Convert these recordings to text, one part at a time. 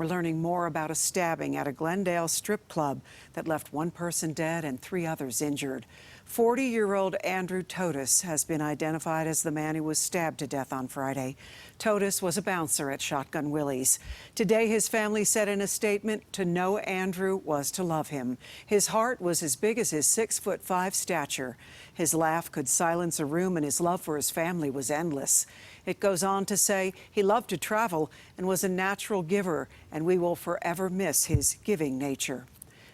We're learning more about a stabbing at a Glendale strip club that left one person dead and 3 others injured. 40-year-old Andrew Totus has been identified as the man who was stabbed to death on Friday. Totus was a bouncer at Shotgun Willie's. Today, his family said in a statement, to know Andrew was to love him. His heart was as big as his 6'5" stature. His laugh could silence a room, and his love for his family was endless. It goes on to say he loved to travel and was a natural giver, and we will forever miss his giving nature.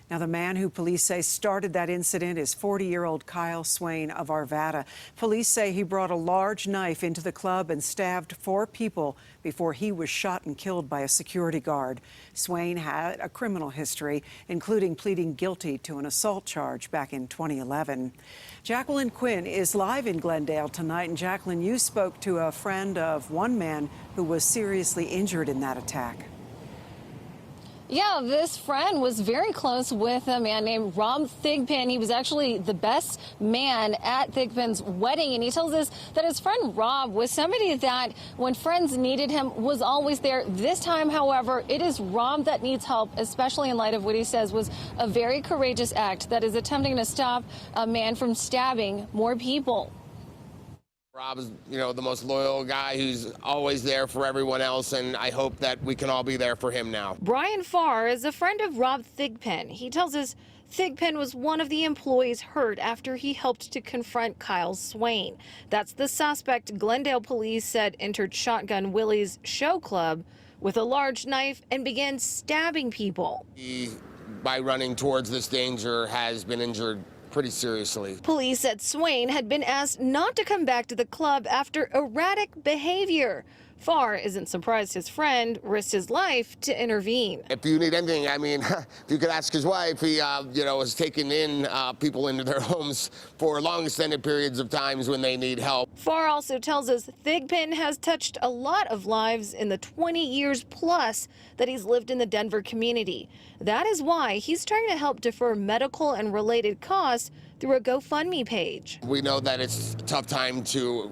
Now, the man who police say started that incident is 40-year-old Kyle Swain of Arvada. Police say he brought a large knife into the club and stabbed 4 people before he was shot and killed by a security guard. Swain had a criminal history, including pleading guilty to an assault charge back in 2011. Jacqueline Quinn is live in Glendale tonight. And Jacqueline, you spoke to a friend of one man who was seriously injured in that attack. Yeah, this friend was very close with a man named Rob Thigpen. He was actually the best man at Thigpen's wedding, and he tells us that his friend Rob was somebody that, when friends needed him, was always there. This time, however, it is Rob that needs help, especially in light of what he says was a very courageous act that is attempting to stop a man from stabbing more people. Rob's, the most loyal guy who's always there for everyone else, and I hope that we can all be there for him now. Brian Farr is a friend of Rob Thigpen. He tells us Thigpen was one of the employees hurt after he helped to confront Kyle Swain. That's the suspect Glendale police said entered Shotgun Willie's show club with a large knife and began stabbing people. He, by running towards this danger, has been injured pretty seriously. Police said Swain had been asked not to come back to the club after erratic behavior. Farr isn't surprised his friend risked his life to intervene. If you need anything, if you could ask his wife, he, was taking in people into their homes for long extended periods of times when they need help. Farr also tells us Thigpen has touched a lot of lives in the 20 years plus that he's lived in the Denver community. That is why he's trying to help defer medical and related costs through a GoFundMe page. We know that it's a tough time to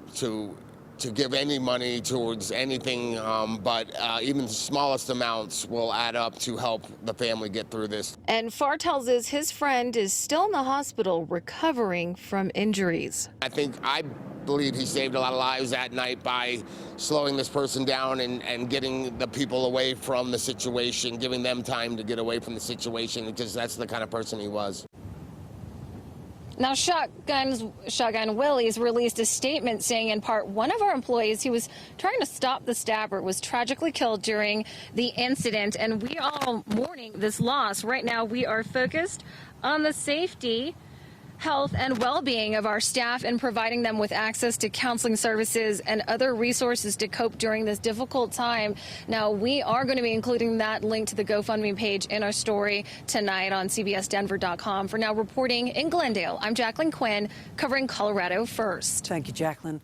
give any money towards anything, but even the smallest amounts will add up to help the family get through this. And Farr tells us his friend is still in the hospital recovering from injuries. I believe he saved a lot of lives that night by slowing this person down and getting the people away from the situation, giving them time to get away from the situation, because that's the kind of person he was. Now, Shotgun Willie's released a statement saying, in part, one of our employees who was trying to stop the stabber was tragically killed during the incident, and we are all mourning this loss. Right now, we are focused on the safety, health, and well-being of our staff and providing them with access to counseling services and other resources to cope during this difficult time. Now, we are going to be including that link to the GoFundMe page in our story tonight on CBSDenver.com. For now, reporting in Glendale, I'm Jacqueline Quinn, covering Colorado First. Thank you, Jacqueline.